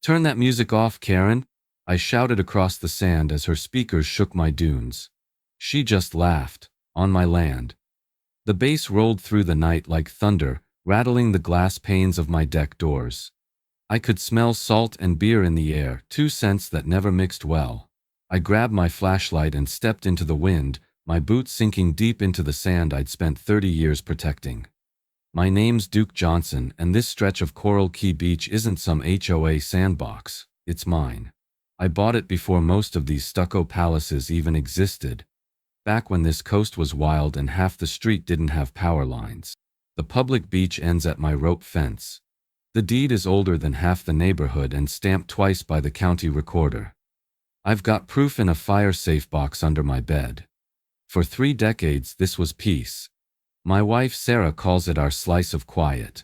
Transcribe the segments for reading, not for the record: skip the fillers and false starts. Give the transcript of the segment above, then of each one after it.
Turn that music off, Karen, I shouted across the sand as her speakers shook my dunes. She just laughed. On my land. The bass rolled through the night like thunder, rattling the glass panes of my deck doors. I could smell salt and beer in the air, two scents that never mixed well. I grabbed my flashlight and stepped into the wind, my boots sinking deep into the sand I'd spent 30 years protecting. My name's Duke Johnson, and this stretch of Coral Key Beach isn't some HOA sandbox. It's mine. I bought it before most of these stucco palaces even existed. Back when this coast was wild and half the street didn't have power lines. The public beach ends at my rope fence. The deed is older than half the neighborhood and stamped twice by the county recorder. I've got proof in a fire-safe box under my bed. For 3 decades this was peace. My wife Sarah calls it our slice of quiet.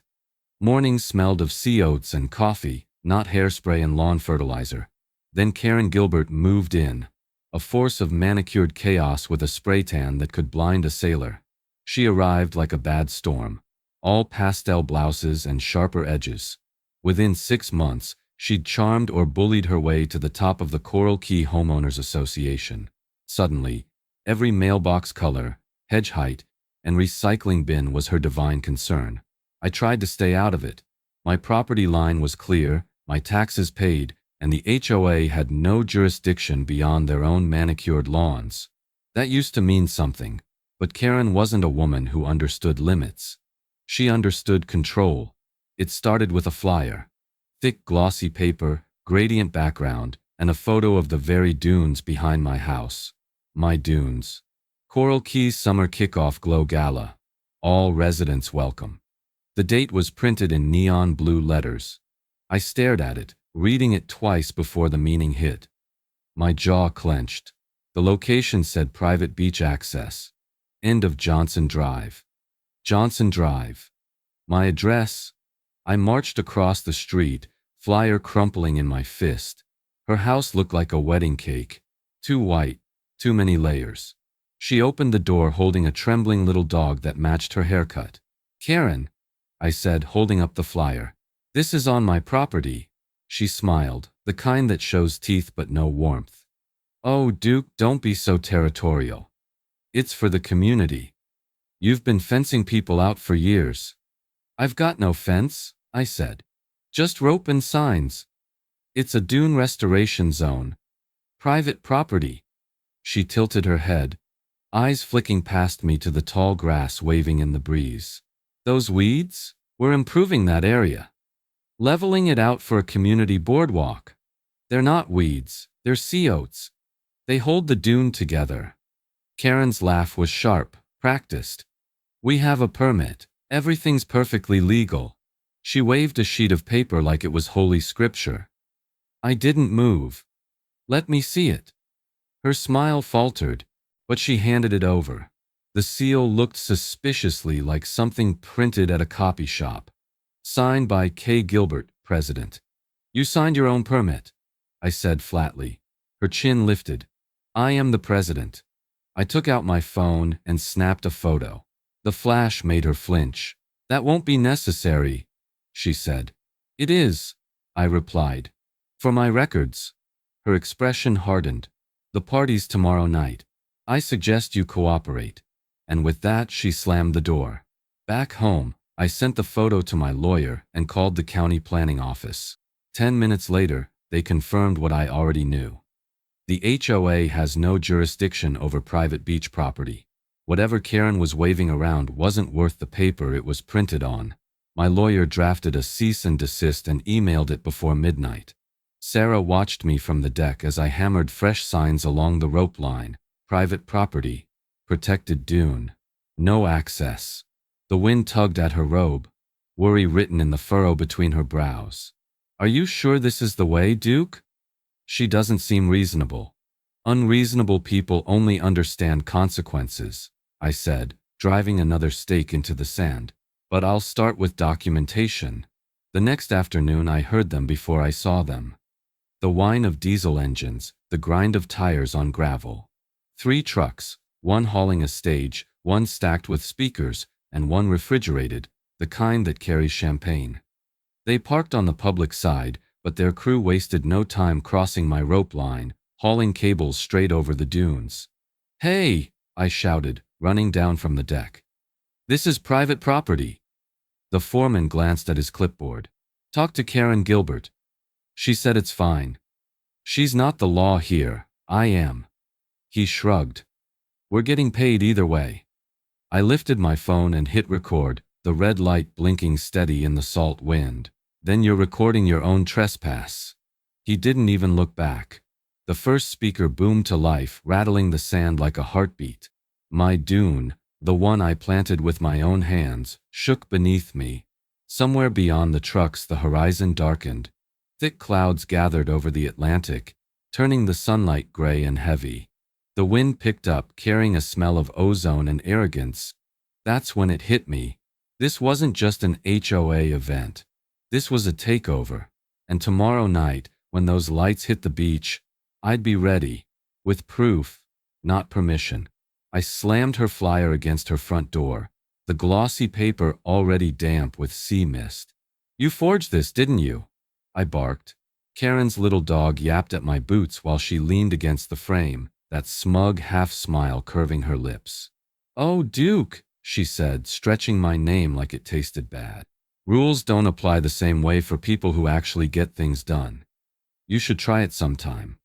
Mornings smelled of sea oats and coffee, not hairspray and lawn fertilizer. Then Karen Gilbert moved in. A force of manicured chaos with a spray tan that could blind a sailor. She arrived like a bad storm. All pastel blouses and sharper edges. Within 6 months, she'd charmed or bullied her way to the top of the Coral Key Homeowners Association. Suddenly, every mailbox color, hedge height, and recycling bin was her divine concern. I tried to stay out of it. My property line was clear, my taxes paid, and the HOA had no jurisdiction beyond their own manicured lawns. That used to mean something, but Karen wasn't a woman who understood limits. She understood control. It started with a flyer. Thick glossy paper, gradient background, and a photo of the very dunes behind my house. My dunes. Coral Key's Summer Kickoff Glow Gala. All residents welcome. The date was printed in neon blue letters. I stared at it, reading it twice before the meaning hit. My jaw clenched. The location said private beach access. End of Johnson Drive. Johnson Drive. My address? I marched across the street, flyer crumpling in my fist. Her house looked like a wedding cake. Too white, too many layers. She opened the door holding a trembling little dog that matched her haircut. Karen, I said, holding up the flyer. This is on my property. She smiled, the kind that shows teeth but no warmth. Oh, Duke, don't be so territorial. It's for the community. You've been fencing people out for years. I've got no fence, I said. Just rope and signs. It's a dune restoration zone. Private property. She tilted her head, eyes flicking past me to the tall grass waving in the breeze. Those weeds? We're improving that area. Leveling it out for a community boardwalk. They're not weeds, they're sea oats. They hold the dune together. Karen's laugh was sharp, practiced. We have a permit. Everything's perfectly legal. She waved a sheet of paper like it was holy scripture. I didn't move. Let me see it. Her smile faltered, but she handed it over. The seal looked suspiciously like something printed at a copy shop. Signed by K. Gilbert, President. You signed your own permit, I said flatly. Her chin lifted. I am the president. I took out my phone and snapped a photo. The flash made her flinch. That won't be necessary, she said. It is, I replied. For my records. Her expression hardened. The party's tomorrow night. I suggest you cooperate. And with that she slammed the door. Back home, I sent the photo to my lawyer and called the county planning office. 10 minutes later, they confirmed what I already knew. The HOA has no jurisdiction over private beach property. Whatever Karen was waving around wasn't worth the paper it was printed on. My lawyer drafted a cease and desist and emailed it before midnight. Sarah watched me from the deck as I hammered fresh signs along the rope line. Private property. Protected dune. No access. The wind tugged at her robe, worry written in the furrow between her brows. Are you sure this is the way, Duke? She doesn't seem reasonable. Unreasonable people only understand consequences, I said, driving another stake into the sand. But I'll start with documentation. The next afternoon I heard them before I saw them. The whine of diesel engines, the grind of tires on gravel. 3 trucks, one hauling a stage, one stacked with speakers, and one refrigerated, the kind that carries champagne. They parked on the public side, but their crew wasted no time crossing my rope line, hauling cables straight over the dunes. "Hey!" I shouted, running down from the deck. "This is private property." The foreman glanced at his clipboard. "Talk to Karen Gilbert." She said it's fine. "She's not the law here, I am." He shrugged. "We're getting paid either way." I lifted my phone and hit record, the red light blinking steady in the salt wind. "Then you're recording your own trespass." He didn't even look back. The first speaker boomed to life, rattling the sand like a heartbeat. My dune, the one I planted with my own hands, shook beneath me. Somewhere beyond the trucks the horizon darkened. Thick clouds gathered over the Atlantic, turning the sunlight gray and heavy. The wind picked up, carrying a smell of ozone and arrogance. That's when it hit me. This wasn't just an HOA event. This was a takeover. And tomorrow night, when those lights hit the beach, I'd be ready. With proof, not permission. I slammed her flyer against her front door, the glossy paper already damp with sea mist. "You forged this, didn't you?" I barked. Karen's little dog yapped at my boots while she leaned against the frame, that smug half-smile curving her lips. "Oh, Duke," she said, stretching my name like it tasted bad. "Rules don't apply the same way for people who actually get things done. You should try it sometime."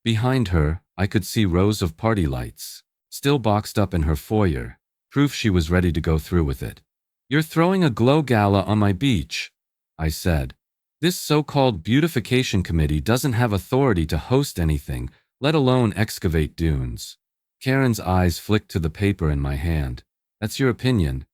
Behind her, I could see rows of party lights, still boxed up in her foyer, proof she was ready to go through with it. "You're throwing a glow gala on my beach," I said. "This so-called beautification committee doesn't have authority to host anything, let alone excavate dunes." Karen's eyes flicked to the paper in my hand. "That's your opinion.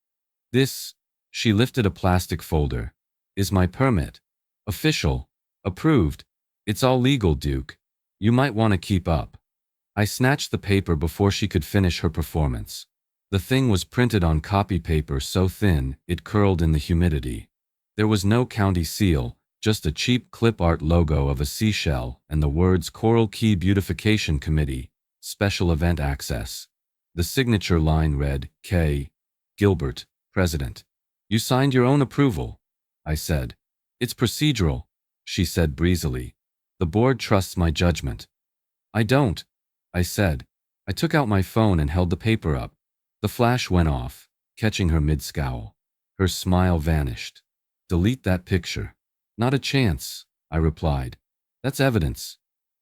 This," she lifted a plastic folder, "is my permit. Official. Approved. It's all legal, Duke. You might want to keep up." I snatched the paper before she could finish her performance. The thing was printed on copy paper so thin it curled in the humidity. There was no county seal, just a cheap clip art logo of a seashell and the words Coral Key Beautification Committee, Special Event Access. The signature line read, K. Gilbert, President. "You signed your own approval," I said. "It's procedural," she said breezily. "The board trusts my judgment." "I don't," I said. I took out my phone and held the paper up. The flash went off, catching her mid-scowl. Her smile vanished. "Delete that picture." "Not a chance," I replied. "That's evidence."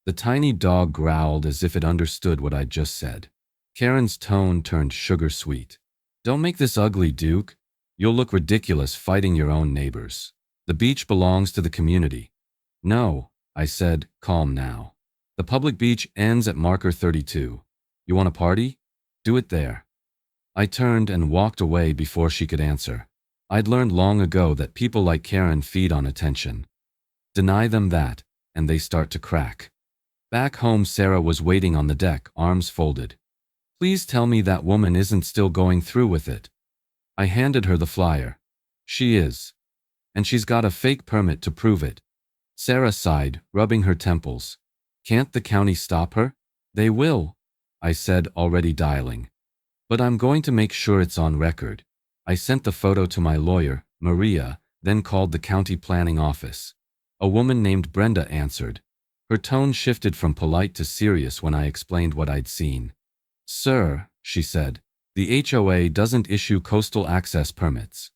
The tiny dog growled as if it understood what I'd just said. Karen's tone turned sugar-sweet. "Don't make this ugly, Duke. You'll look ridiculous fighting your own neighbors. The beach belongs to the community." "No," I said, calm now. "The public beach ends at marker 32. You want a party? Do it there." I turned and walked away before she could answer. I'd learned long ago that people like Karen feed on attention. Deny them that, and they start to crack. Back home, Sarah was waiting on the deck, arms folded. "Please tell me that woman isn't still going through with it." I handed her the flyer. "She is. And she's got a fake permit to prove it." Sarah sighed, rubbing her temples. "Can't the county stop her?" "They will," I said, already dialing. "But I'm going to make sure it's on record." I sent the photo to my lawyer, Maria, then called the county planning office. A woman named Brenda answered. Her tone shifted from polite to serious when I explained what I'd seen. "Sir," she said, "the HOA doesn't issue coastal access permits.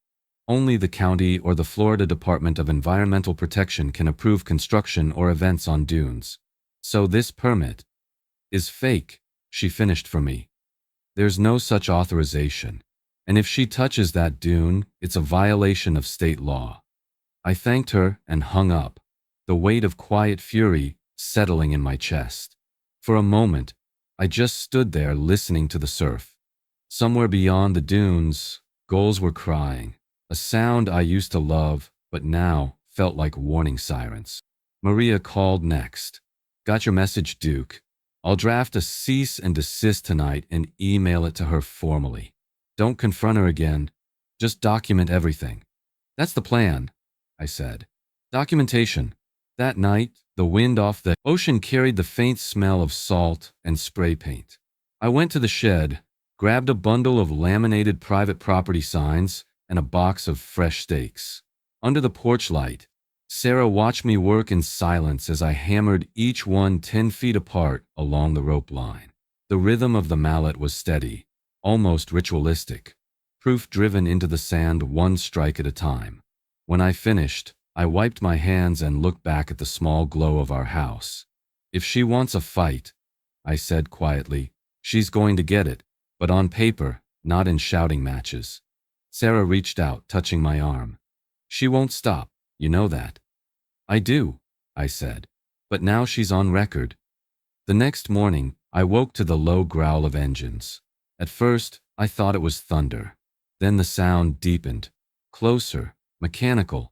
Only the county or the Florida Department of Environmental Protection can approve construction or events on dunes. So this permit is fake," she finished for me. "There's no such authorization. And if she touches that dune, it's a violation of state law." I thanked her and hung up, the weight of quiet fury settling in my chest. For a moment, I just stood there listening to the surf. Somewhere beyond the dunes, gulls were crying, a sound I used to love, but now felt like warning sirens. Maria called next. "Got your message, Duke. I'll draft a cease and desist tonight and email it to her formally. Don't confront her again. Just document everything." "That's the plan," I said. "Documentation." That night, the wind off the ocean carried the faint smell of salt and spray paint. I went to the shed, grabbed a bundle of laminated private property signs and a box of fresh steaks. Under the porch light, Sarah watched me work in silence as I hammered each one 10 feet apart along the rope line. The rhythm of the mallet was steady, almost ritualistic, proof driven into the sand one strike at a time. When I finished, I wiped my hands and looked back at the small glow of our house. If she wants a fight, I said quietly, she's going to get it, but on paper, not in shouting matches. Sarah reached out, touching my arm. She won't stop, you know that. I do, I said. But now she's on record. The next morning, I woke to the low growl of engines. At first, I thought it was thunder. Then the sound deepened. Closer, mechanical,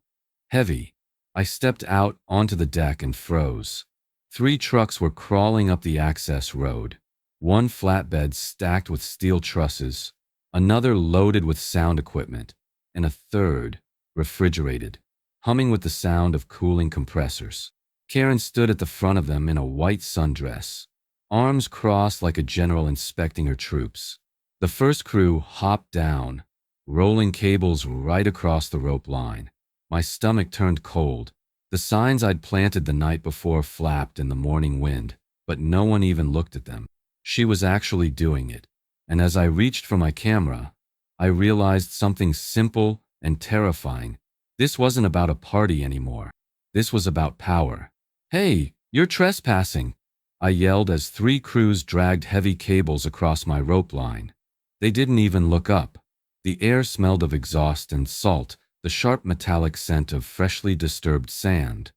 heavy. I stepped out onto the deck and froze. 3 trucks were crawling up the access road. One flatbed stacked with steel trusses, another loaded with sound equipment, and a third, refrigerated, humming with the sound of cooling compressors. Karen stood at the front of them in a white sundress, arms crossed like a general inspecting her troops. The first crew hopped down, rolling cables right across the rope line. My stomach turned cold. The signs I'd planted the night before flapped in the morning wind, but no one even looked at them. She was actually doing it, and as I reached for my camera, I realized something simple and terrifying. This wasn't about a party anymore. This was about power. "Hey, you're trespassing!" I yelled as 3 crews dragged heavy cables across my rope line. They didn't even look up. The air smelled of exhaust and salt, the sharp metallic scent of freshly disturbed sand.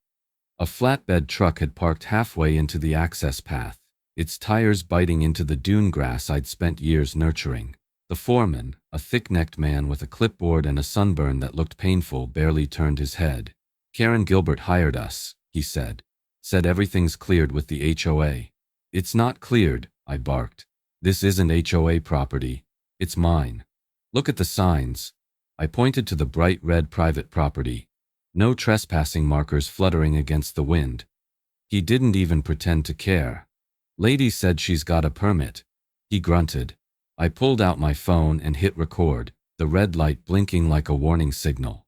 A flatbed truck had parked halfway into the access path, its tires biting into the dune grass I'd spent years nurturing. The foreman, a thick-necked man with a clipboard and a sunburn that looked painful, barely turned his head. "Karen Gilbert hired us," he said. "Said everything's cleared with the HOA." "It's not cleared," I barked. "This isn't HOA property. It's mine. Look at the signs." I pointed to the bright red private property. No trespassing markers fluttering against the wind. He didn't even pretend to care. "Lady said she's got a permit." He grunted. I pulled out my phone and hit record, the red light blinking like a warning signal.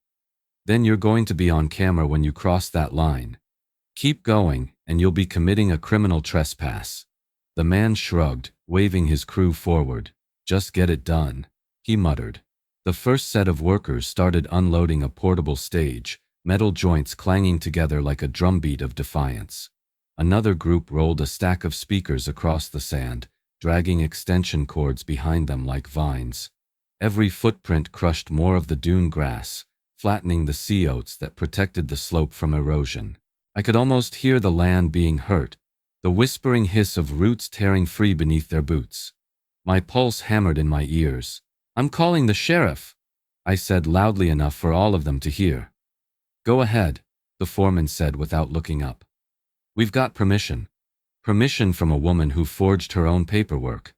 "Then you're going to be on camera when you cross that line. Keep going, and you'll be committing a criminal trespass." The man shrugged, waving his crew forward. "Just get it done," he muttered. The first set of workers started unloading a portable stage, metal joints clanging together like a drumbeat of defiance. Another group rolled a stack of speakers across the sand, dragging extension cords behind them like vines. Every footprint crushed more of the dune grass, flattening the sea oats that protected the slope from erosion. I could almost hear the land being hurt, the whispering hiss of roots tearing free beneath their boots. My pulse hammered in my ears. "I'm calling the sheriff," I said loudly enough for all of them to hear. "Go ahead," the foreman said without looking up. "We've got permission. Permission from a woman who forged her own paperwork.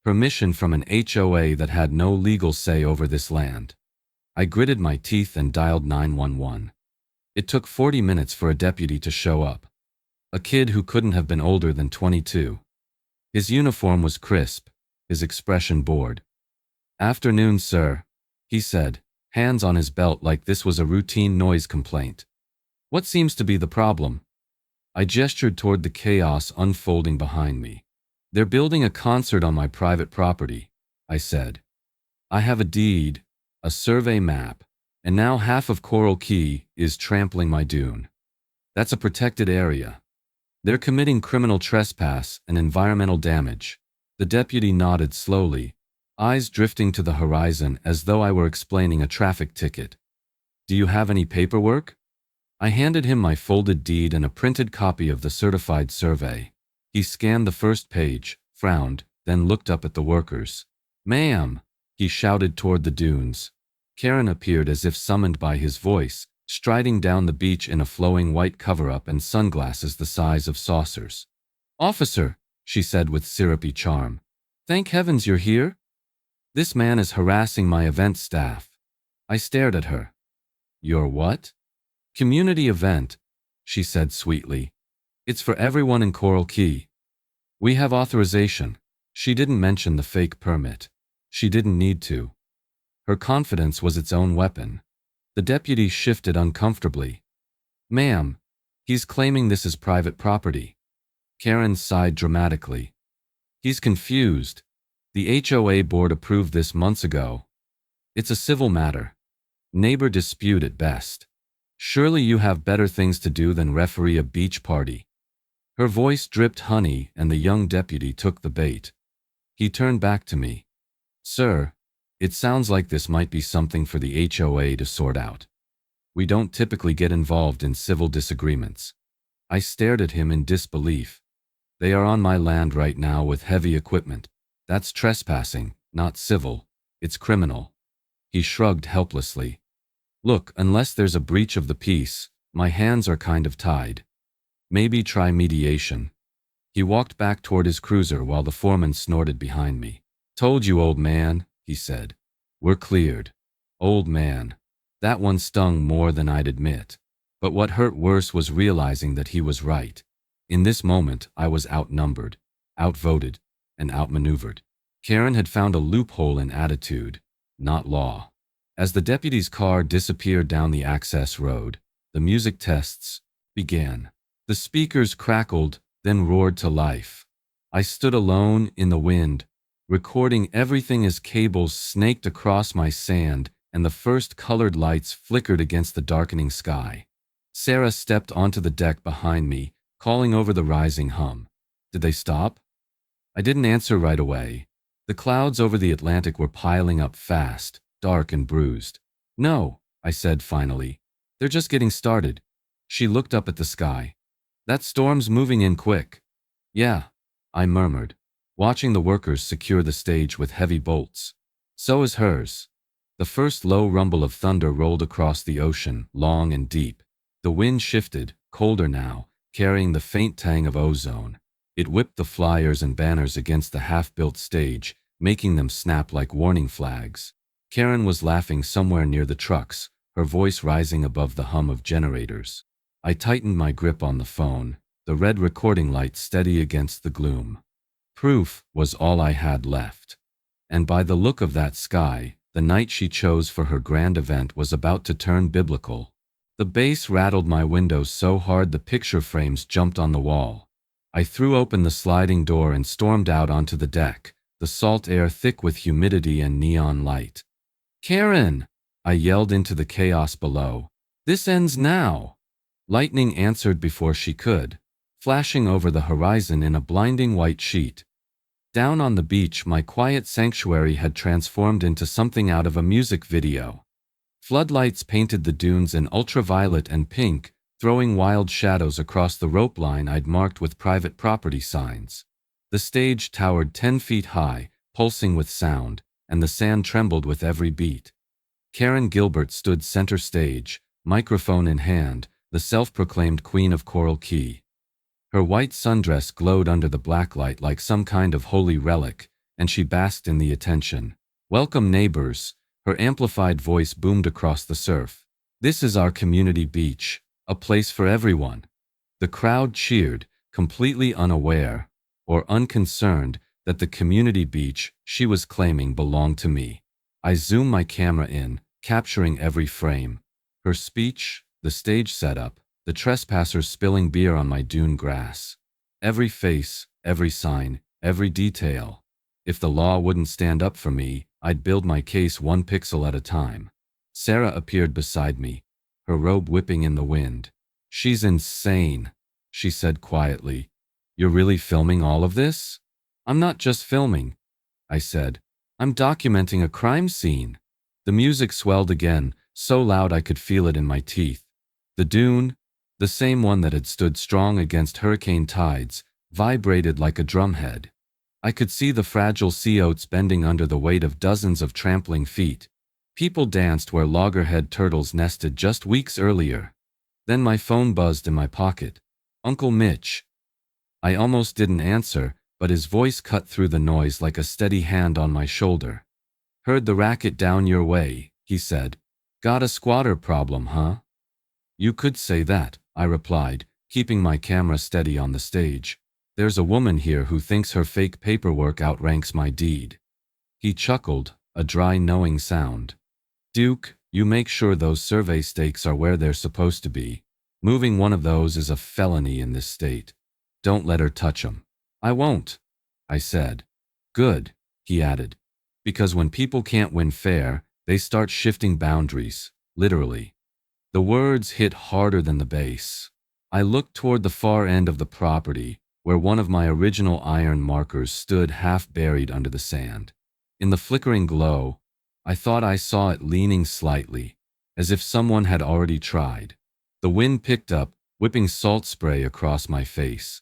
Permission from an HOA that had no legal say over this land." I gritted my teeth and dialed 911. It took 40 minutes for a deputy to show up. A kid who couldn't have been older than 22. His uniform was crisp, his expression bored. "Afternoon, sir," he said, hands on his belt like this was a routine noise complaint. "What seems to be the problem?" I gestured toward the chaos unfolding behind me. "They're building a concert on my private property," I said. "I have a deed, a survey map, and now half of Coral Key is trampling my dune. That's a protected area. They're committing criminal trespass and environmental damage." The deputy nodded slowly, eyes drifting to the horizon as though I were explaining a traffic ticket. "Do you have any paperwork?" I handed him my folded deed and a printed copy of the certified survey. He scanned the first page, frowned, then looked up at the workers. "Ma'am," he shouted toward the dunes. Karen appeared as if summoned by his voice, striding down the beach in a flowing white cover-up and sunglasses the size of saucers. "Officer," she said with syrupy charm. "Thank heavens you're here. This man is harassing my event staff." I stared at her. "Your what?" "Community event," she said sweetly. "It's for everyone in Coral Key. We have authorization." She didn't mention the fake permit. She didn't need to. Her confidence was its own weapon. The deputy shifted uncomfortably. Ma'am, he's claiming this is private property. Karen sighed dramatically. He's confused. The HOA board approved this months ago. It's a civil matter. Neighbor dispute at best. Surely you have better things to do than referee a beach party. Her voice dripped honey, and the young deputy took the bait. He turned back to me. Sir, it sounds like this might be something for the HOA to sort out. We don't typically get involved in civil disagreements. I stared at him in disbelief. They are on my land right now with heavy equipment. That's trespassing, not civil. It's criminal. He shrugged helplessly. Look, unless there's a breach of the peace, my hands are kind of tied. Maybe try mediation. He walked back toward his cruiser while the foreman snorted behind me. Told you, old man, he said. We're cleared. Old man. That one stung more than I'd admit. But what hurt worse was realizing that he was right. In this moment, I was outnumbered, outvoted, and outmaneuvered. Karen had found a loophole in attitude, not law. As the deputy's car disappeared down the access road, the music tests began. The speakers crackled, then roared to life. I stood alone in the wind, recording everything as cables snaked across my sand and the first colored lights flickered against the darkening sky. Sarah stepped onto the deck behind me, calling over the rising hum. Did they stop? I didn't answer right away. The clouds over the Atlantic were piling up fast, dark and bruised. No, I said finally. They're just getting started. She looked up at the sky. That storm's moving in quick. Yeah, I murmured, watching the workers secure the stage with heavy bolts. So is hers. The first low rumble of thunder rolled across the ocean, long and deep. The wind shifted, colder now, carrying the faint tang of ozone. It whipped the flyers and banners against the half-built stage, making them snap like warning flags. Karen was laughing somewhere near the trucks, her voice rising above the hum of generators. I tightened my grip on the phone, the red recording light steady against the gloom. Proof was all I had left. And by the look of that sky, the night she chose for her grand event was about to turn biblical. The bass rattled my windows so hard the picture frames jumped on the wall. I threw open the sliding door and stormed out onto the deck, the salt air thick with humidity and neon light. Karen! I yelled into the chaos below. This ends now! Lightning answered before she could, flashing over the horizon in a blinding white sheet. Down on the beach, my quiet sanctuary had transformed into something out of a music video. Floodlights painted the dunes in ultraviolet and pink, throwing wild shadows across the rope line I'd marked with private property signs. The stage towered 10 feet high, pulsing with sound, and the sand trembled with every beat. Karen Gilbert stood center stage, microphone in hand, the self-proclaimed queen of Coral Key. Her white sundress glowed under the blacklight like some kind of holy relic, and she basked in the attention. Welcome, neighbors, her amplified voice boomed across the surf. This is our community beach, a place for everyone. The crowd cheered, completely unaware, or unconcerned, that the community beach she was claiming belonged to me. I zoomed my camera in, capturing every frame. Her speech, the stage setup, the trespassers spilling beer on my dune grass. Every face, every sign, every detail. If the law wouldn't stand up for me, I'd build my case one pixel at a time. Sarah appeared beside me, her robe whipping in the wind. She's insane, she said quietly. You're really filming all of this? I'm not just filming, I said. I'm documenting a crime scene. The music swelled again, so loud I could feel it in my teeth. The dune, the same one that had stood strong against hurricane tides, vibrated like a drumhead. I could see the fragile sea oats bending under the weight of dozens of trampling feet. People danced where loggerhead turtles nested just weeks earlier. Then my phone buzzed in my pocket. Uncle Mitch. I almost didn't answer, but his voice cut through the noise like a steady hand on my shoulder. Heard the racket down your way, he said. Got a squatter problem, huh? You could say that, I replied, keeping my camera steady on the stage. There's a woman here who thinks her fake paperwork outranks my deed. He chuckled, a dry knowing sound. Duke, you make sure those survey stakes are where they're supposed to be. Moving one of those is a felony in this state. Don't let her touch 'em." "I won't," I said. "Good," he added. "Because when people can't win fair, they start shifting boundaries, literally." The words hit harder than the bass. I looked toward the far end of the property, where one of my original iron markers stood half buried under the sand. In the flickering glow, I thought I saw it leaning slightly, as if someone had already tried. The wind picked up, whipping salt spray across my face.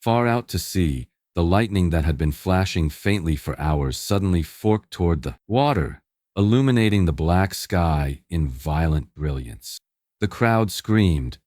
Far out to sea, the lightning that had been flashing faintly for hours suddenly forked toward the water, illuminating the black sky in violent brilliance. The crowd screamed,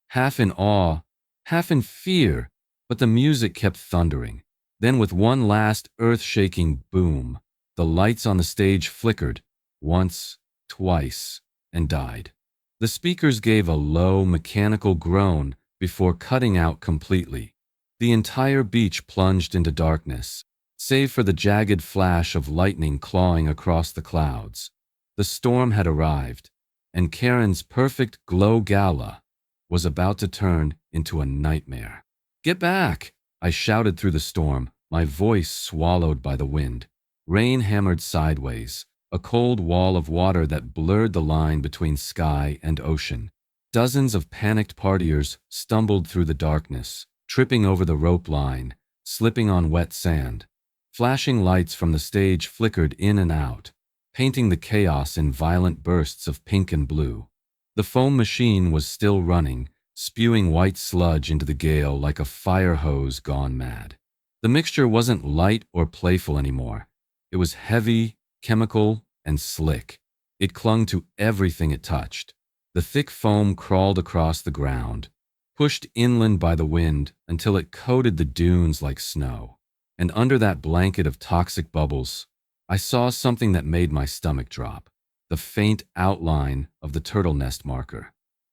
half in awe, half in fear, but the music kept thundering. Then with one last earth-shaking boom, the lights on the stage flickered, once, twice, and died. The speakers gave a low, mechanical groan before cutting out completely. The entire beach plunged into darkness, save for the jagged flash of lightning clawing across the clouds. The storm had arrived, and Karen's perfect glow gala was about to turn into a nightmare. "Get back!" I shouted through the storm, my voice swallowed by the wind. Rain hammered sideways, a cold wall of water that blurred the line between sky and ocean. Dozens of panicked partiers stumbled through the darkness, tripping over the rope line, slipping on wet sand. Flashing lights from the stage flickered in and out, painting the chaos in violent bursts of pink and blue. The foam machine was still running, spewing white sludge into the gale like a fire hose gone mad. The mixture wasn't light or playful anymore. It was heavy, chemical, and slick. It clung to everything it touched. The thick foam crawled across the ground, pushed inland by the wind until it coated the dunes like snow. And under that blanket of toxic bubbles, I saw something that made my stomach drop. The faint outline of the turtle nest marker.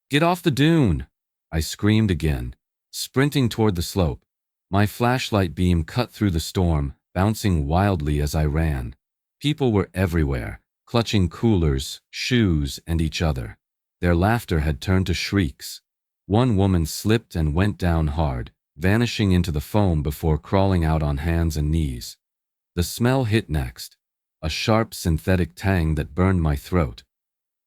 "Get off the dune!" I screamed again, sprinting toward the slope. My flashlight beam cut through the storm, bouncing wildly as I ran. People were everywhere, clutching coolers, shoes, and each other. Their laughter had turned to shrieks. One woman slipped and went down hard, vanishing into the foam before crawling out on hands and knees. The smell hit next, a sharp synthetic tang that burned my throat.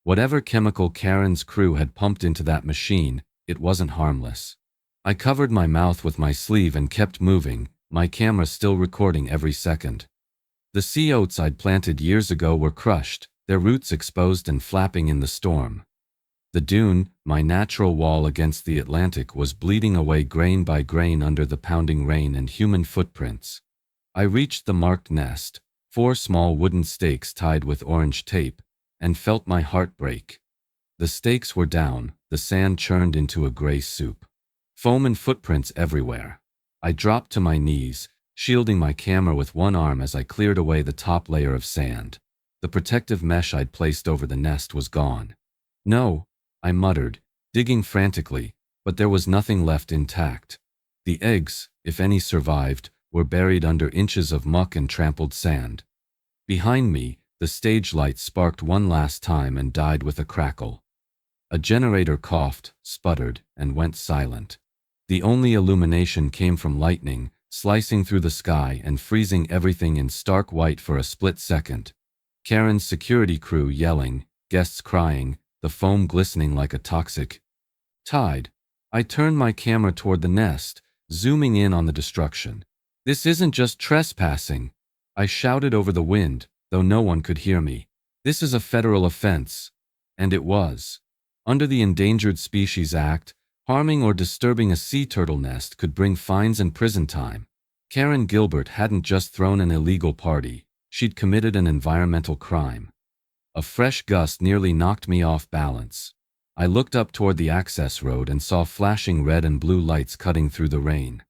Whatever chemical Karen's crew had pumped into that machine, it wasn't harmless. I covered my mouth with my sleeve and kept moving, my camera still recording every second. The sea oats I'd planted years ago were crushed, their roots exposed and flapping in the storm. The dune, my natural wall against the Atlantic, was bleeding away grain by grain under the pounding rain and human footprints. I reached the marked nest, 4 small wooden stakes tied with orange tape, and felt my heart break. The stakes were down, the sand churned into a gray soup. Foam and footprints everywhere. I dropped to my knees, shielding my camera with one arm as I cleared away the top layer of sand. The protective mesh I'd placed over the nest was gone. "No," I muttered, digging frantically, but there was nothing left intact. The eggs, if any survived, were buried under inches of muck and trampled sand. Behind me, the stage light sparked one last time and died with a crackle. A generator coughed, sputtered, and went silent. The only illumination came from lightning, slicing through the sky and freezing everything in stark white for a split second. Karen's security crew yelling, guests crying, the foam glistening like a toxic tide. I turned my camera toward the nest, zooming in on the destruction. "This isn't just trespassing," I shouted over the wind, though no one could hear me. "This is a federal offense." And it was. Under the Endangered Species Act, harming or disturbing a sea turtle nest could bring fines and prison time. Karen Gilbert hadn't just thrown an illegal party, she'd committed an environmental crime. A fresh gust nearly knocked me off balance. I looked up toward the access road and saw flashing red and blue lights cutting through the rain.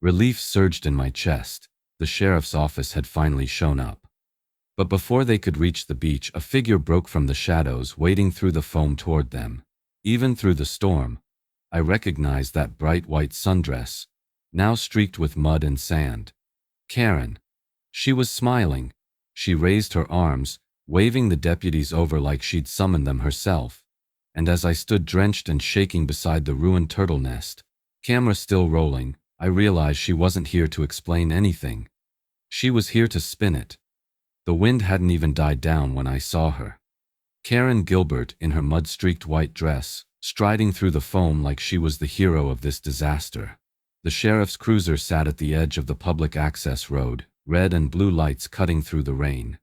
Relief surged in my chest. The sheriff's office had finally shown up. But before they could reach the beach, a figure broke from the shadows, wading through the foam toward them. Even through the storm, I recognized that bright white sundress, now streaked with mud and sand. Karen. She was smiling. She raised her arms, waving the deputies over like she'd summoned them herself. and as I stood drenched and shaking beside the ruined turtle nest, camera still rolling, I realized she wasn't here to explain anything. She was here to spin it. The wind hadn't even died down when I saw her. Karen Gilbert in her mud-streaked white dress, striding through the foam like she was the hero of this disaster. The sheriff's cruiser sat at the edge of the public access road, red and blue lights cutting through the rain.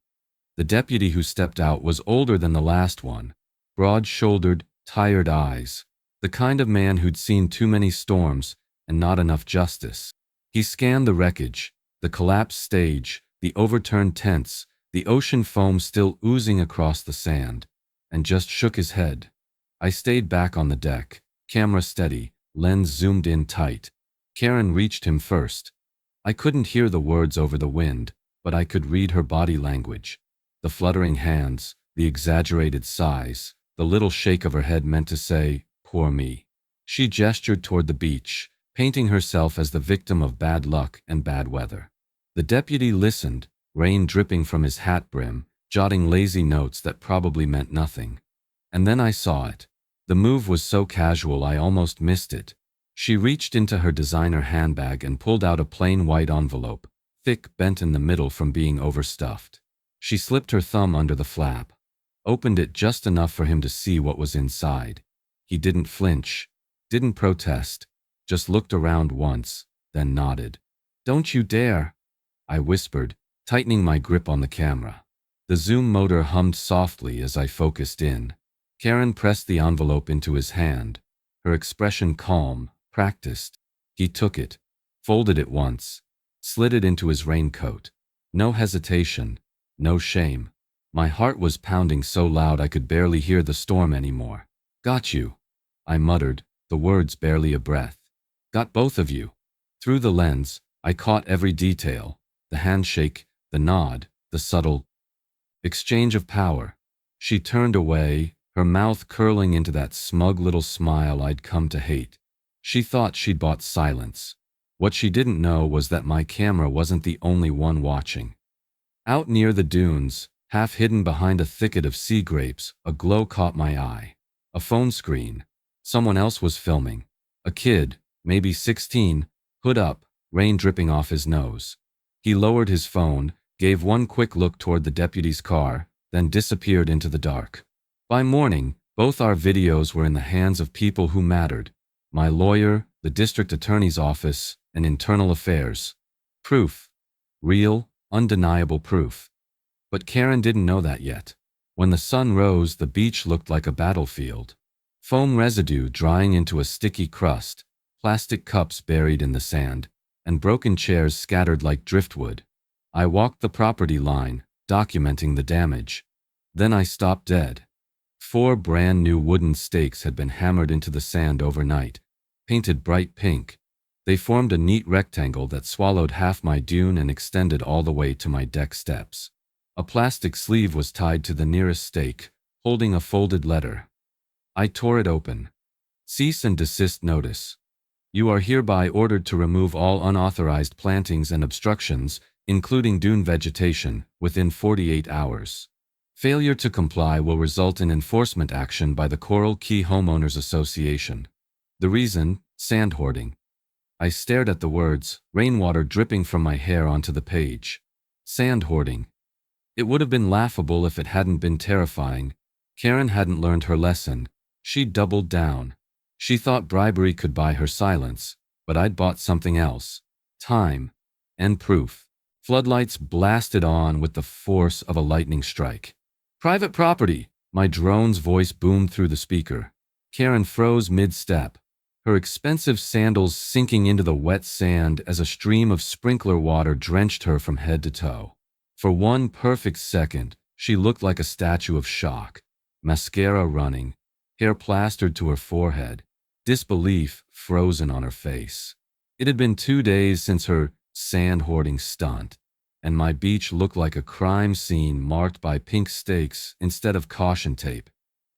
The deputy who stepped out was older than the last one, broad-shouldered, tired eyes, the kind of man who'd seen too many storms and not enough justice. He scanned the wreckage, the collapsed stage, the overturned tents, the ocean foam still oozing across the sand, and just shook his head. I stayed back on the deck, camera steady, lens zoomed in tight. Karen reached him first. I couldn't hear the words over the wind, but I could read her body language. The fluttering hands, the exaggerated sighs, the little shake of her head meant to say, "Poor me." She gestured toward the beach, painting herself as the victim of bad luck and bad weather. The deputy listened, rain dripping from his hat brim, jotting lazy notes that probably meant nothing. And then I saw it. The move was so casual I almost missed it. She reached into her designer handbag and pulled out a plain white envelope, thick, bent in the middle from being overstuffed. She slipped her thumb under the flap, opened it just enough for him to see what was inside. He didn't flinch, didn't protest, just looked around once, then nodded. "Don't you dare," I whispered, tightening my grip on the camera. The zoom motor hummed softly as I focused in. Karen pressed the envelope into his hand, her expression calm, practiced. He took it, folded it once, slid it into his raincoat. No hesitation, no shame. My heart was pounding so loud I could barely hear the storm anymore. "Got you," I muttered, the words barely a breath. "Got both of you." Through the lens, I caught every detail, the handshake, the nod, the subtle exchange of power. She turned away, her mouth curling into that smug little smile I'd come to hate. She thought she'd bought silence. What she didn't know was that my camera wasn't the only one watching. Out near the dunes, half hidden behind a thicket of sea grapes, a glow caught my eye. A phone screen. Someone else was filming. A kid, maybe 16, hood up, rain dripping off his nose. He lowered his phone, gave one quick look toward the deputy's car, then disappeared into the dark. By morning, both our videos were in the hands of people who mattered. My lawyer, the district attorney's office, and internal affairs. Proof. Real, undeniable proof. But Karen didn't know that yet. When the sun rose, the beach looked like a battlefield. Foam residue drying into a sticky crust, plastic cups buried in the sand, and broken chairs scattered like driftwood. I walked the property line, documenting the damage. Then I stopped dead. 4 brand new wooden stakes had been hammered into the sand overnight, painted bright pink. They formed a neat rectangle that swallowed half my dune and extended all the way to my deck steps. A plastic sleeve was tied to the nearest stake, holding a folded letter. I tore it open. Cease and desist notice. You are hereby ordered to remove all unauthorized plantings and obstructions, including dune vegetation, within 48 hours. Failure to comply will result in enforcement action by the Coral Key Homeowners Association. The reason, sand hoarding. I stared at the words, rainwater dripping from my hair onto the page. Sand hoarding. It would have been laughable if it hadn't been terrifying. Karen hadn't learned her lesson. She doubled down. She thought bribery could buy her silence, but I'd bought something else. Time. And proof. Floodlights blasted on with the force of a lightning strike. Private property, my drone's voice boomed through the speaker. Karen froze mid-step, her expensive sandals sinking into the wet sand as a stream of sprinkler water drenched her from head to toe. For one perfect second, she looked like a statue of shock, mascara running, hair plastered to her forehead, disbelief frozen on her face. It had been 2 days since her sand-hoarding stunt, and my beach looked like a crime scene marked by pink stakes instead of caution tape.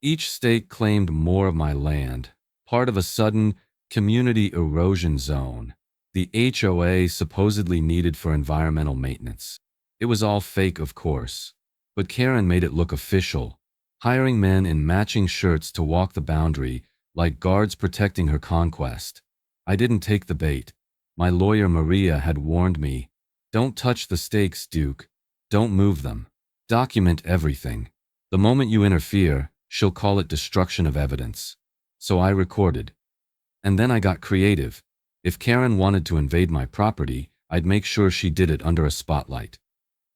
Each stake claimed more of my land, part of a sudden community erosion zone the HOA supposedly needed for environmental maintenance. It was all fake, of course, but Karen made it look official. hiring men in matching shirts to walk the boundary like guards protecting her conquest. I didn't take the bait. My lawyer Maria had warned me, "Don't touch the stakes, Duke. Don't move them. Document everything. The moment you interfere, she'll call it destruction of evidence." So I recorded. And then I got creative. If Karen wanted to invade my property, I'd make sure she did it under a spotlight.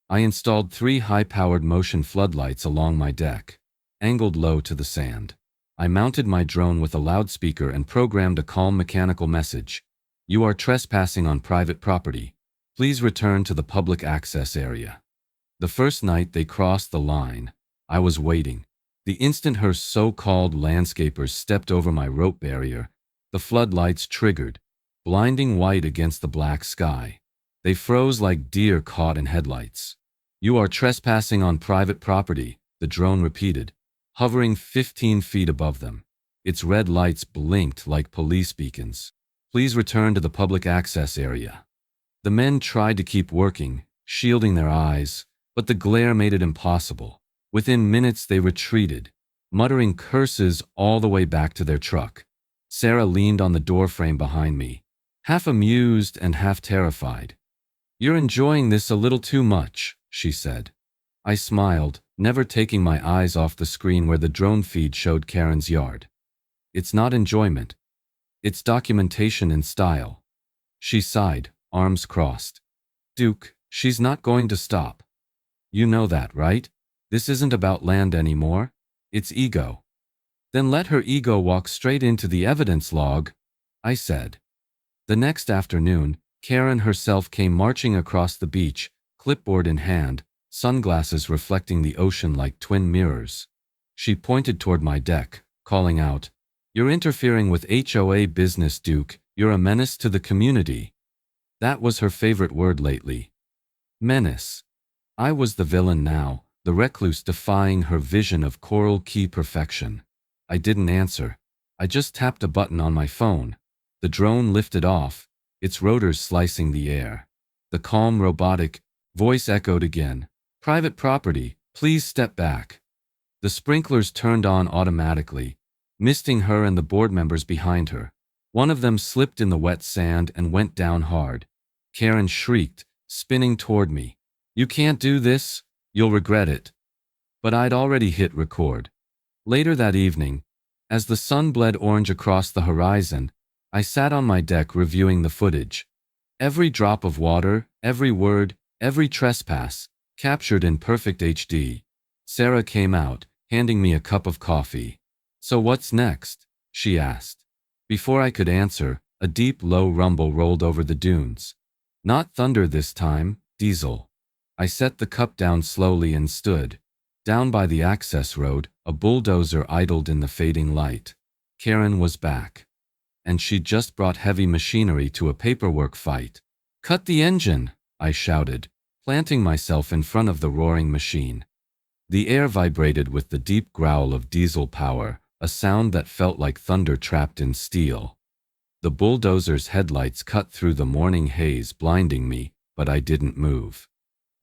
I installed 3 high-powered motion floodlights along my deck, angled low to the sand. I mounted my drone with a loudspeaker and programmed a calm mechanical message. "You are trespassing on private property. Please return to the public access area." The first night they crossed the line, I was waiting. The instant her so-called landscapers stepped over my rope barrier, the floodlights triggered, blinding white against the black sky. They froze like deer caught in headlights. "You are trespassing on private property," the drone repeated, hovering 15 feet above them. Its red lights blinked like police beacons. "Please return to the public access area." The men tried to keep working, shielding their eyes, but the glare made it impossible. Within minutes they retreated, muttering curses all the way back to their truck. Sarah leaned on the doorframe behind me, half amused and half terrified. "You're enjoying this a little too much," she said. I smiled, never taking my eyes off the screen where the drone feed showed Karen's yard. "It's not enjoyment. It's documentation in style." She sighed, arms crossed. "Duke, she's not going to stop. You know that, right? This isn't about land anymore. It's ego." "Then let her ego walk straight into the evidence log," I said. The next afternoon, Karen herself came marching across the beach, clipboard in hand, sunglasses reflecting the ocean like twin mirrors. She pointed toward my deck, calling out, "You're interfering with HOA business, Duke. You're a menace to the community." That was her favorite word lately. Menace. I was the villain now, the recluse defying her vision of coral key perfection. I didn't answer. I just tapped a button on my phone. The drone lifted off, its rotors slicing the air. The calm, robotic voice echoed again. "Private property, please step back." The sprinklers turned on automatically, misting her and the board members behind her. One of them slipped in the wet sand and went down hard. Karen shrieked, spinning toward me. "You can't do this. You'll regret it." But I'd already hit record. Later that evening, as the sun bled orange across the horizon, I sat on my deck reviewing the footage. Every drop of water, every word, every trespass, captured in perfect HD. Sarah came out, handing me a cup of coffee. "So what's next?" she asked. Before I could answer, a deep, low rumble rolled over the dunes. Not thunder this time, diesel. I set the cup down slowly and stood. Down by the access road, a bulldozer idled in the fading light. Karen was back. And she'd just brought heavy machinery to a paperwork fight. "Cut the engine!" I shouted, planting myself in front of the roaring machine. The air vibrated with the deep growl of diesel power, a sound that felt like thunder trapped in steel. The bulldozer's headlights cut through the morning haze, blinding me, but I didn't move.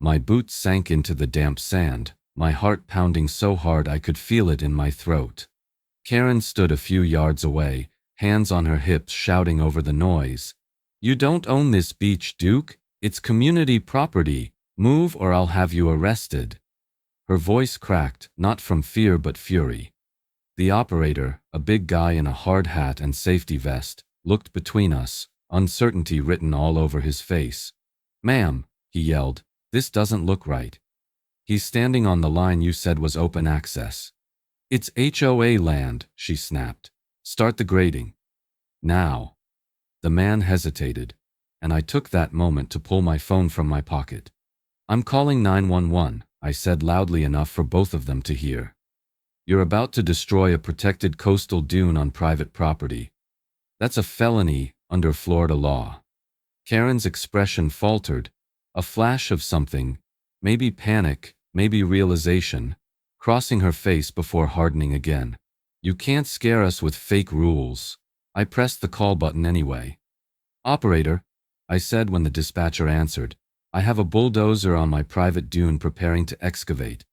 My boots sank into the damp sand, my heart pounding so hard I could feel it in my throat. Karen stood a few yards away, hands on her hips, shouting over the noise. "You don't own this beach, Duke. It's community property. Move or I'll have you arrested." Her voice cracked, not from fear but fury. The operator, a big guy in a hard hat and safety vest, looked between us, uncertainty written all over his face. "Ma'am," he yelled, "this doesn't look right. He's standing on the line you said was open access." "It's HOA land," she snapped. "Start the grading. Now." The man hesitated, and I took that moment to pull my phone from my pocket. "I'm calling 911, I said loudly enough for both of them to hear. "You're about to destroy a protected coastal dune on private property. That's a felony under Florida law." Karen's expression faltered, a flash of something, maybe panic, maybe realization, crossing her face before hardening again. "You can't scare us with fake rules." I pressed the call button anyway. "Operator," I said when the dispatcher answered, "I have a bulldozer on my private dune preparing to excavate.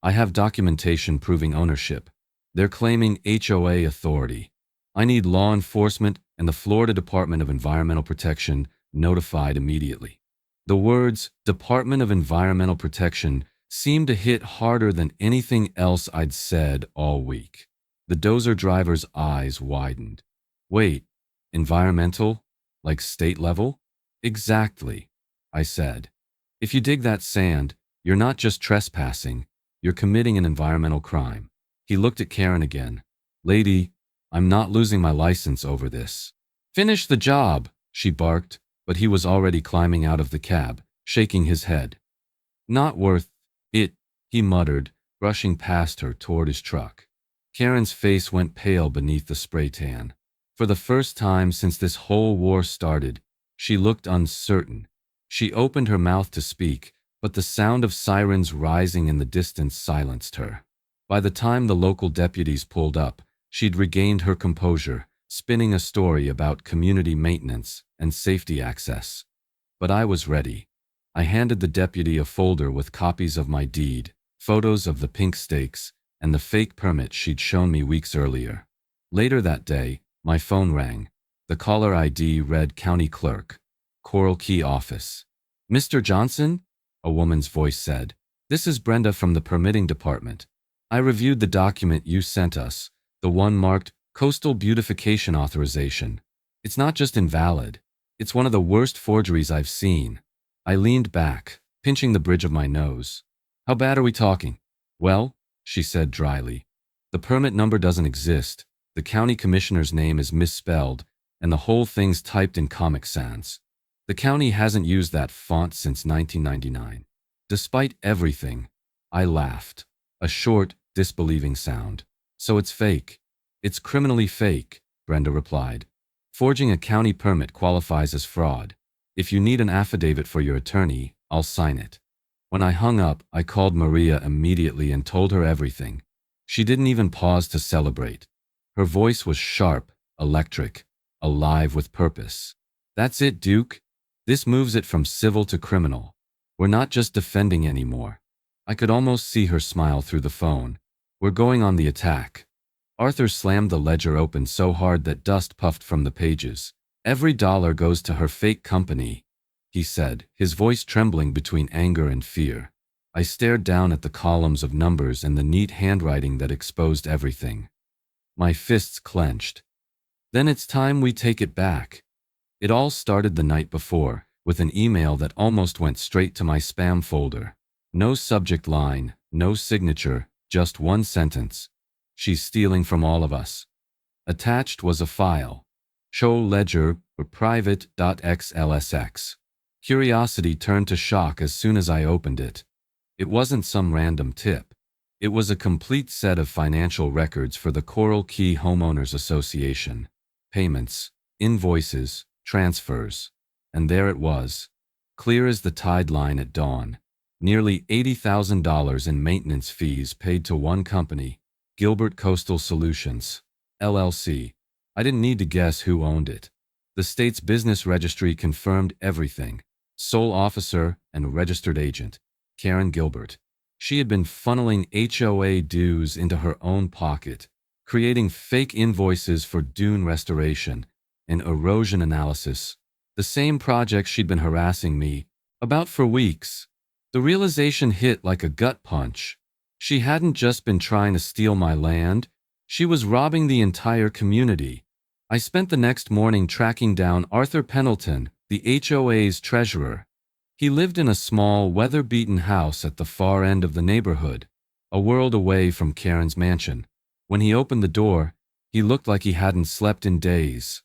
I have documentation proving ownership. They're claiming HOA authority. I need law enforcement and the Florida Department of Environmental Protection notified immediately. The words Department of Environmental Protection seemed to hit harder than anything else I'd said all week. The dozer driver's eyes widened. Wait, environmental? Like state level? Exactly, I said. If you dig that sand, you're not just trespassing, you're committing an environmental crime. He looked at Karen again. Lady, I'm not losing my license over this. Finish the job, she barked, but he was already climbing out of the cab, shaking his head. Not worth it, he muttered, brushing past her toward his truck. Karen's face went pale beneath the spray tan. For the first time since this whole war started, she looked uncertain. She opened her mouth to speak, but the sound of sirens rising in the distance silenced her. By the time the local deputies pulled up, she'd regained her composure, spinning a story about community maintenance and safety access. But I was ready. I handed the deputy a folder with copies of my deed, photos of the pink stakes, and the fake permit she'd shown me weeks earlier. Later that day, my phone rang. The caller ID read County Clerk, Coral Key Office. Mr. Johnson? A woman's voice said. This is Brenda from the permitting department. I reviewed the document you sent us, the one marked Coastal Beautification Authorization. It's not just invalid. It's one of the worst forgeries I've seen. I leaned back, pinching the bridge of my nose. How bad are we talking? Well, she said dryly. The permit number doesn't exist. The county commissioner's name is misspelled, and the whole thing's typed in Comic Sans. The county hasn't used that font since 1999. Despite everything, I laughed. A short, disbelieving sound. So it's fake. It's criminally fake, Brenda replied. Forging a county permit qualifies as fraud. If you need an affidavit for your attorney, I'll sign it. When I hung up, I called Maria immediately and told her everything. She didn't even pause to celebrate. Her voice was sharp, electric, alive with purpose. That's it, Duke. This moves it from civil to criminal. We're not just defending anymore. I could almost see her smile through the phone. We're going on the attack. Arthur slammed the ledger open so hard that dust puffed from the pages. Every dollar goes to her fake company, he said, his voice trembling between anger and fear. I stared down at the columns of numbers and the neat handwriting that exposed everything. My fists clenched. Then it's time we take it back. It all started the night before, with an email that almost went straight to my spam folder. No subject line, no signature, just one sentence. She's stealing from all of us. Attached was a file. Show ledger or private.xlsx. Curiosity turned to shock as soon as I opened it. It wasn't some random tip. It was a complete set of financial records for the Coral Key Homeowners Association. Payments, invoices, transfers. And there it was, clear as the tide line at dawn. Nearly $80,000 in maintenance fees paid to one company, Gilbert Coastal Solutions, LLC. I didn't need to guess who owned it. The state's business registry confirmed everything. Sole officer and registered agent, Karen Gilbert. She had been funneling HOA dues into her own pocket, creating fake invoices for dune restoration and erosion analysis, the same project she'd been harassing me about for weeks. The realization hit like a gut punch. She hadn't just been trying to steal my land, she was robbing the entire community. I spent the next morning tracking down Arthur Pendleton, the HOA's treasurer. He lived in a small, weather-beaten house at the far end of the neighborhood, a world away from Karen's mansion. When he opened the door, he looked like he hadn't slept in days.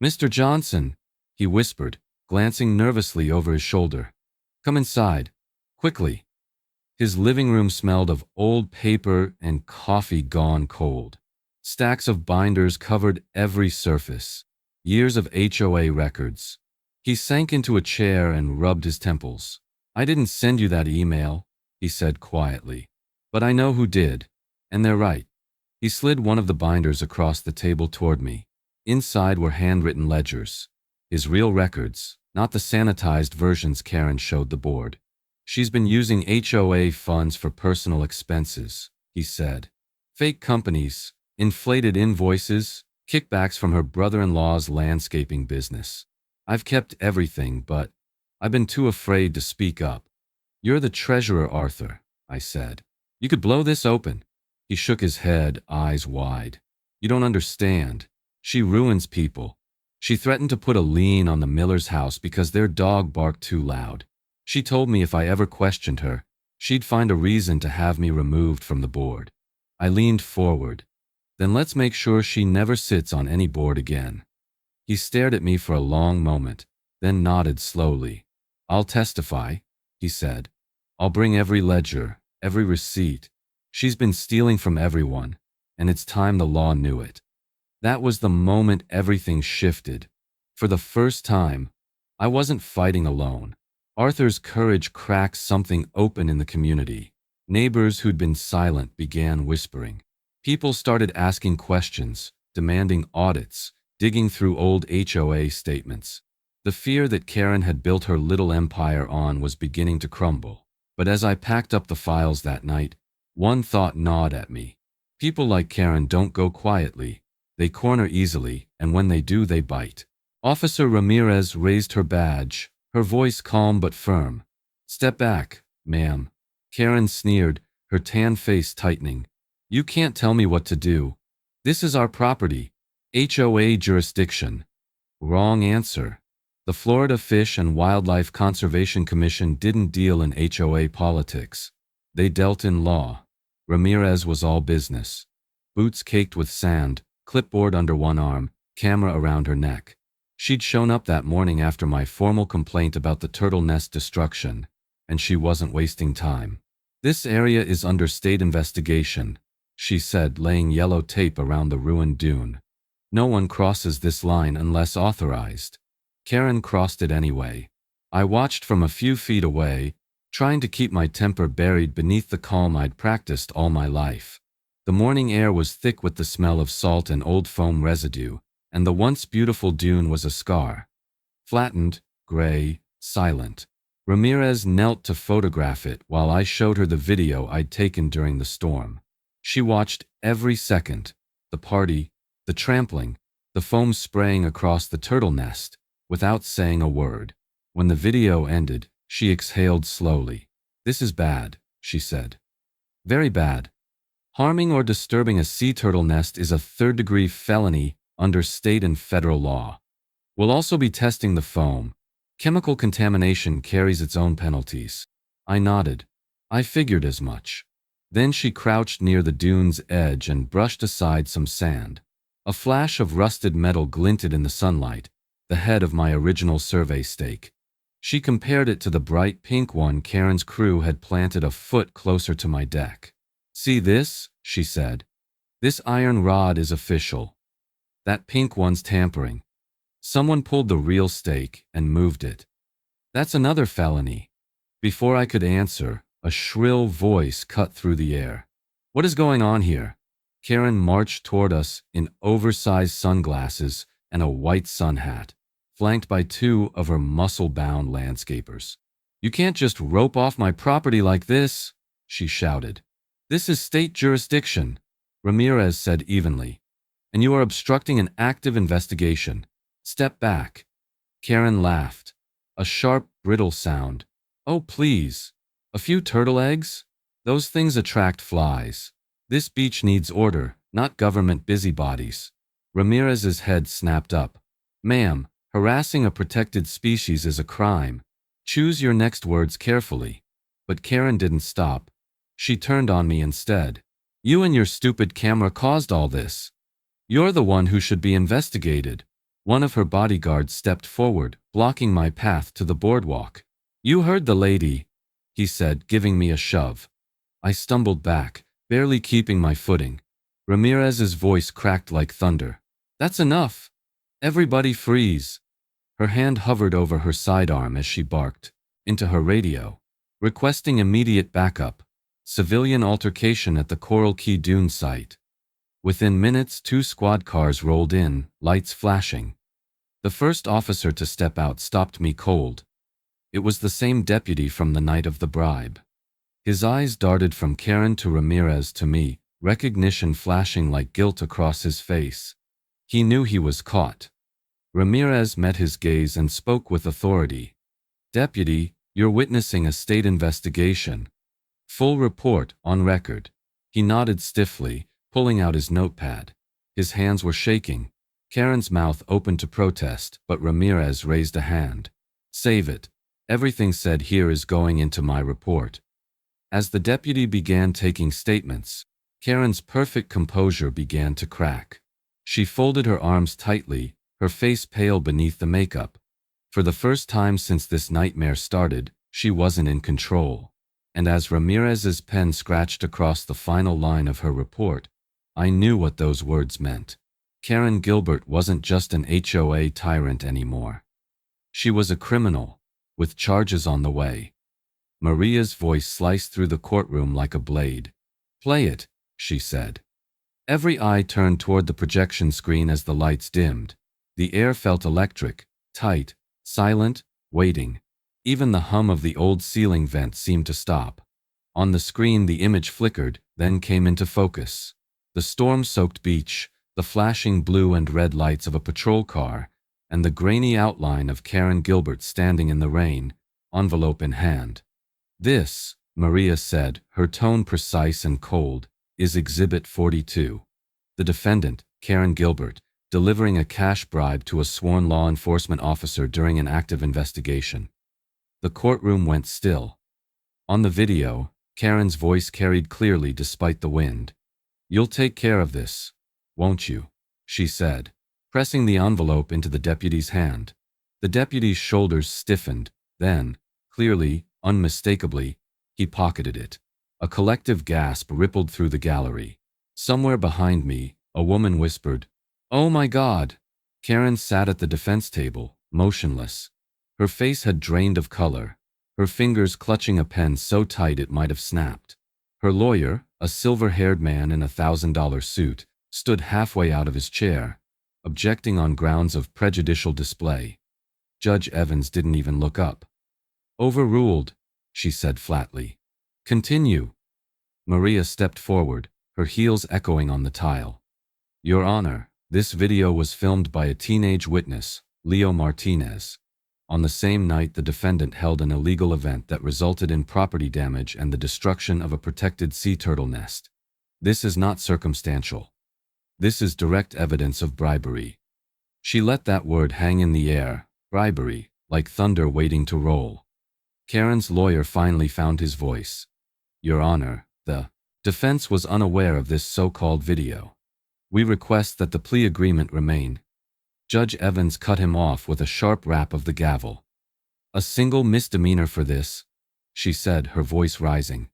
Mr. Johnson, he whispered, glancing nervously over his shoulder. Come inside, quickly. His living room smelled of old paper and coffee gone cold. Stacks of binders covered every surface. Years of HOA records. He sank into a chair and rubbed his temples. I didn't send you that email, he said quietly. But I know who did, and they're right. He slid one of the binders across the table toward me. Inside were handwritten ledgers. His real records, not the sanitized versions Karen showed the board. She's been using HOA funds for personal expenses, he said. Fake companies, inflated invoices, kickbacks from her brother-in-law's landscaping business. I've kept everything, but I've been too afraid to speak up. You're the treasurer, Arthur, I said. You could blow this open. He shook his head, eyes wide. You don't understand. She ruins people. She threatened to put a lien on the Miller's house because their dog barked too loud. She told me if I ever questioned her, she'd find a reason to have me removed from the board. I leaned forward. Then let's make sure she never sits on any board again. He stared at me for a long moment, then nodded slowly. I'll testify, he said. I'll bring every ledger, every receipt. She's been stealing from everyone, and it's time the law knew it. That was the moment everything shifted. For the first time, I wasn't fighting alone. Arthur's courage cracked something open in the community. Neighbors who'd been silent began whispering. People started asking questions, demanding audits, digging through old HOA statements. The fear that Karen had built her little empire on was beginning to crumble. But as I packed up the files that night, one thought gnawed at me. People like Karen don't go quietly. They corner easily, and when they do, they bite. Officer Ramirez raised her badge, her voice calm but firm. Step back, ma'am. Karen sneered, her tan face tightening. You can't tell me what to do. This is our property. HOA jurisdiction. Wrong answer. The Florida Fish and Wildlife Conservation Commission didn't deal in HOA politics. They dealt in law. Ramirez was all business. Boots caked with sand, clipboard under one arm, camera around her neck. She'd shown up that morning after my formal complaint about the turtle nest destruction, and she wasn't wasting time. This area is under state investigation, she said, laying yellow tape around the ruined dune. No one crosses this line unless authorized. Karen crossed it anyway. I watched from a few feet away, trying to keep my temper buried beneath the calm I'd practiced all my life. The morning air was thick with the smell of salt and old foam residue, and the once beautiful dune was a scar. Flattened, gray, silent. Ramirez knelt to photograph it while I showed her the video I'd taken during the storm. She watched every second, the party, the trampling, the foam spraying across the turtle nest, without saying a word. When the video ended, she exhaled slowly. This is bad, she said. Very bad. Harming or disturbing a sea turtle nest is a third-degree felony under state and federal law. We'll also be testing the foam. Chemical contamination carries its own penalties. I nodded. I figured as much. Then she crouched near the dune's edge and brushed aside some sand. A flash of rusted metal glinted in the sunlight, the head of my original survey stake. She compared it to the bright pink one Karen's crew had planted a foot closer to my deck. See this? She said. This iron rod is official. That pink one's tampering. Someone pulled the real stake and moved it. That's another felony. Before I could answer, a shrill voice cut through the air. What is going on here? Karen marched toward us in oversized sunglasses and a white sun hat, flanked by two of her muscle-bound landscapers. You can't just rope off my property like this, she shouted. This is state jurisdiction, Ramirez said evenly, and you are obstructing an active investigation. Step back. Karen laughed. A sharp, brittle sound. Oh, please. A few turtle eggs? Those things attract flies. This beach needs order, not government busybodies. Ramirez's head snapped up. Ma'am, harassing a protected species is a crime. Choose your next words carefully. But Karen didn't stop. She turned on me instead. You and your stupid camera caused all this. You're the one who should be investigated. One of her bodyguards stepped forward, blocking my path to the boardwalk. You heard the lady, he said, giving me a shove. I stumbled back, barely keeping my footing. Ramirez's voice cracked like thunder. That's enough. Everybody freeze. Her hand hovered over her sidearm as she barked, into her radio, requesting immediate backup. Civilian altercation at the Coral Key Dune site. Within minutes, 2 squad cars rolled in, lights flashing. The first officer to step out stopped me cold. It was the same deputy from the night of the bribe. His eyes darted from Karen to Ramirez to me, recognition flashing like guilt across his face. He knew he was caught. Ramirez met his gaze and spoke with authority. "Deputy, you're witnessing a state investigation. Full report, on record." He nodded stiffly, pulling out his notepad. His hands were shaking. Karen's mouth opened to protest, but Ramirez raised a hand. "Save it. Everything said here is going into my report." As the deputy began taking statements, Karen's perfect composure began to crack. She folded her arms tightly, her face pale beneath the makeup. For the first time since this nightmare started, she wasn't in control. And as Ramirez's pen scratched across the final line of her report, I knew what those words meant. Karen Gilbert wasn't just an HOA tyrant anymore. She was a criminal, with charges on the way. Maria's voice sliced through the courtroom like a blade. "Play it," she said. Every eye turned toward the projection screen as the lights dimmed. The air felt electric, tight, silent, waiting. Even the hum of the old ceiling vent seemed to stop. On the screen the image flickered, then came into focus. The storm-soaked beach, the flashing blue and red lights of a patrol car, and the grainy outline of Karen Gilbert standing in the rain, envelope in hand. "This," Maria said, her tone precise and cold, "is Exhibit 42. The defendant, Karen Gilbert, delivering a cash bribe to a sworn law enforcement officer during an active investigation." The courtroom went still. On the video, Karen's voice carried clearly despite the wind. "You'll take care of this, won't you?" she said, pressing the envelope into the deputy's hand. The deputy's shoulders stiffened, then, clearly, unmistakably, he pocketed it. A collective gasp rippled through the gallery. Somewhere behind me, a woman whispered, "Oh my God!" Karen sat at the defense table, motionless. Her face had drained of color, her fingers clutching a pen so tight it might have snapped. Her lawyer, a silver-haired man in a $1,000 suit, stood halfway out of his chair, objecting on grounds of prejudicial display. Judge Evans didn't even look up. "Overruled," she said flatly. "Continue." Maria stepped forward, her heels echoing on the tile. "Your Honor, this video was filmed by a teenage witness, Leo Martinez. On the same night the defendant held an illegal event that resulted in property damage and the destruction of a protected sea turtle nest. This is not circumstantial. This is direct evidence of bribery." She let that word hang in the air, bribery, like thunder waiting to roll. Karen's lawyer finally found his voice. "Your Honor, the defense was unaware of this so-called video. We request that the plea agreement remain." Judge Evans cut him off with a sharp rap of the gavel. "A single misdemeanor for this," she said, her voice rising.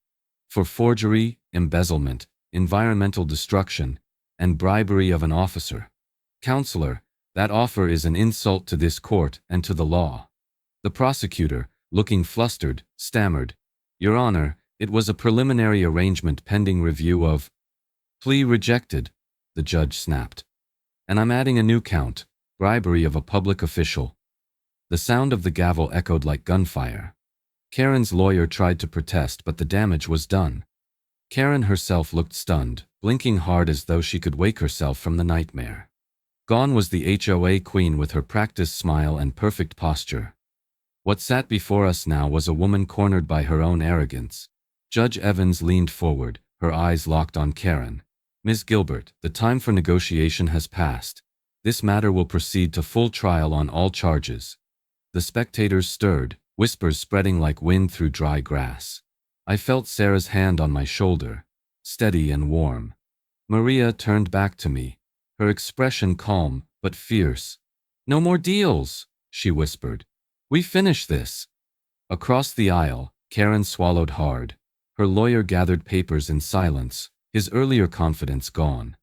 "For forgery, embezzlement, environmental destruction, and bribery of an officer. Counselor, that offer is an insult to this court and to the law." The prosecutor, looking flustered, stammered, "Your Honor, it was a preliminary arrangement pending review of—" "Plea rejected," the judge snapped. "And I'm adding a new count. Bribery of a public official." The sound of the gavel echoed like gunfire. Karen's lawyer tried to protest, but the damage was done. Karen herself looked stunned, blinking hard as though she could wake herself from the nightmare. Gone was the HOA queen with her practiced smile and perfect posture. What sat before us now was a woman cornered by her own arrogance. Judge Evans leaned forward, her eyes locked on Karen. "Ms. Gilbert, the time for negotiation has passed. This matter will proceed to full trial on all charges." The spectators stirred, whispers spreading like wind through dry grass. I felt Sarah's hand on my shoulder, steady and warm. Maria turned back to me, her expression calm but fierce. "No more deals," she whispered. "We finish this." Across the aisle, Karen swallowed hard. Her lawyer gathered papers in silence, his earlier confidence gone.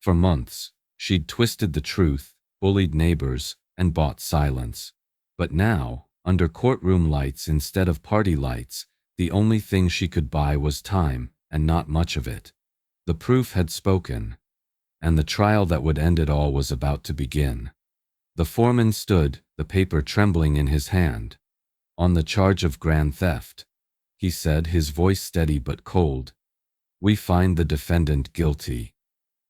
For months, she'd twisted the truth, bullied neighbors, and bought silence. But now, under courtroom lights instead of party lights, the only thing she could buy was time, and not much of it. The proof had spoken, and the trial that would end it all was about to begin. The foreman stood, the paper trembling in his hand. On the charge of grand theft, he said, his voice steady but cold. We find the defendant guilty.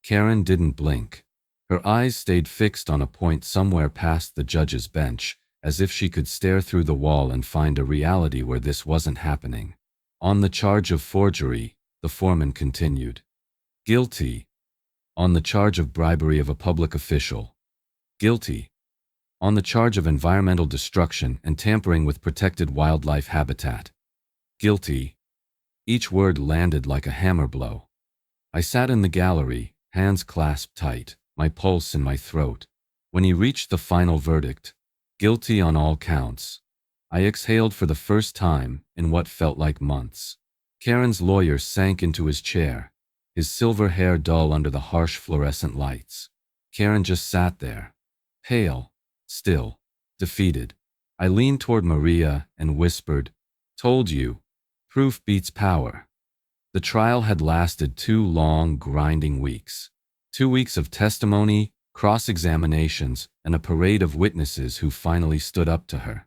Karen didn't blink. Her eyes stayed fixed on a point somewhere past the judge's bench, as if she could stare through the wall and find a reality where this wasn't happening. On the charge of forgery, the foreman continued. Guilty. On the charge of bribery of a public official. Guilty. On the charge of environmental destruction and tampering with protected wildlife habitat. Guilty. Each word landed like a hammer blow. I sat in the gallery, hands clasped tight, my pulse in my throat. When he reached the final verdict, guilty on all counts, I exhaled for the first time in what felt like months. Karen's lawyer sank into his chair, his silver hair dull under the harsh fluorescent lights. Karen just sat there, pale, still, defeated. I leaned toward Maria and whispered, "Told you, proof beats power." The trial had lasted 2 long, grinding weeks. 2 weeks of testimony, cross-examinations, and a parade of witnesses who finally stood up to her.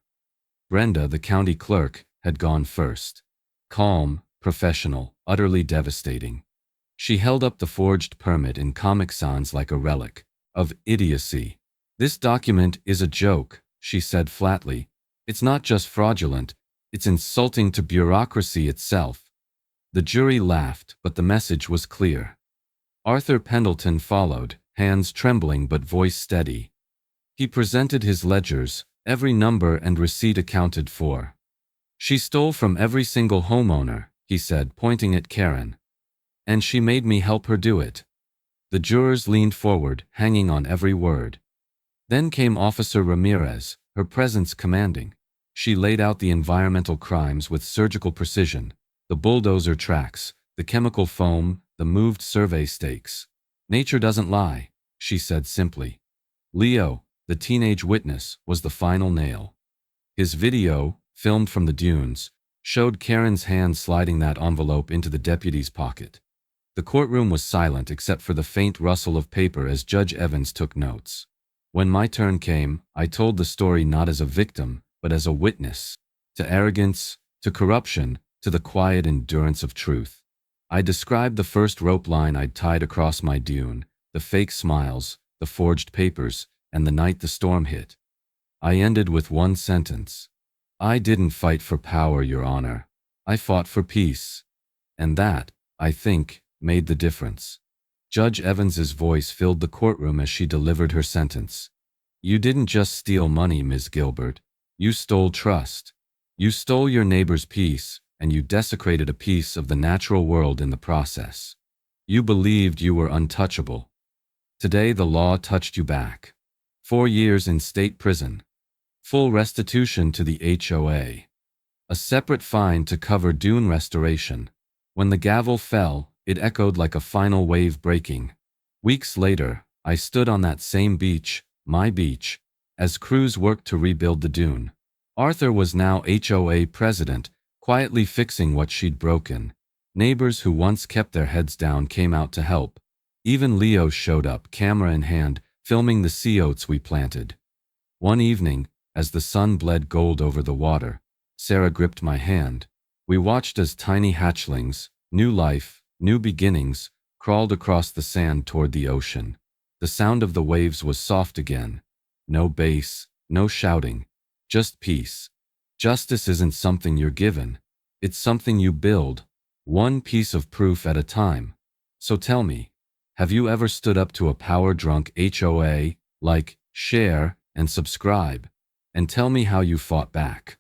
Brenda, the county clerk, had gone first. Calm, professional, utterly devastating. She held up the forged permit in Comic Sans like a relic of idiocy. "This document is a joke," she said flatly. "It's not just fraudulent, it's insulting to bureaucracy itself." The jury laughed, but the message was clear. Arthur Pendleton followed, hands trembling but voice steady. He presented his ledgers, every number and receipt accounted for. "She stole from every single homeowner," he said, pointing at Karen. "And she made me help her do it." The jurors leaned forward, hanging on every word. Then came Officer Ramirez, her presence commanding. She laid out the environmental crimes with surgical precision, the bulldozer tracks, the chemical foam, the moved survey stakes. "Nature doesn't lie," she said simply. Leo, the teenage witness, was the final nail. His video, filmed from the dunes, showed Karen's hand sliding that envelope into the deputy's pocket. The courtroom was silent except for the faint rustle of paper as Judge Evans took notes. When my turn came, I told the story not as a victim, but as a witness. To arrogance, to corruption, to the quiet endurance of truth. I described the first rope line I'd tied across my dune, the fake smiles, the forged papers, and the night the storm hit. I ended with one sentence. "I didn't fight for power, Your Honor. I fought for peace." And that, I think, made the difference. Judge Evans's voice filled the courtroom as she delivered her sentence. "You didn't just steal money, Ms. Gilbert. You stole trust. You stole your neighbor's peace, and you desecrated a piece of the natural world in the process. You believed you were untouchable. Today the law touched you back. 4 years in state prison. Full restitution to the HOA. A separate fine to cover dune restoration." When the gavel fell, it echoed like a final wave breaking. Weeks later, I stood on that same beach, my beach, as crews worked to rebuild the dune. Arthur was now HOA president, quietly fixing what she'd broken. Neighbors who once kept their heads down came out to help. Even Leo showed up, camera in hand, filming the sea oats we planted. One evening, as the sun bled gold over the water, Sarah gripped my hand. We watched as tiny hatchlings, new life, new beginnings, crawled across the sand toward the ocean. The sound of the waves was soft again. No bass, no shouting, just peace. Justice isn't something you're given. It's something you build, one piece of proof at a time. So tell me, have you ever stood up to a power-drunk HOA, like, share, and subscribe, and tell me how you fought back?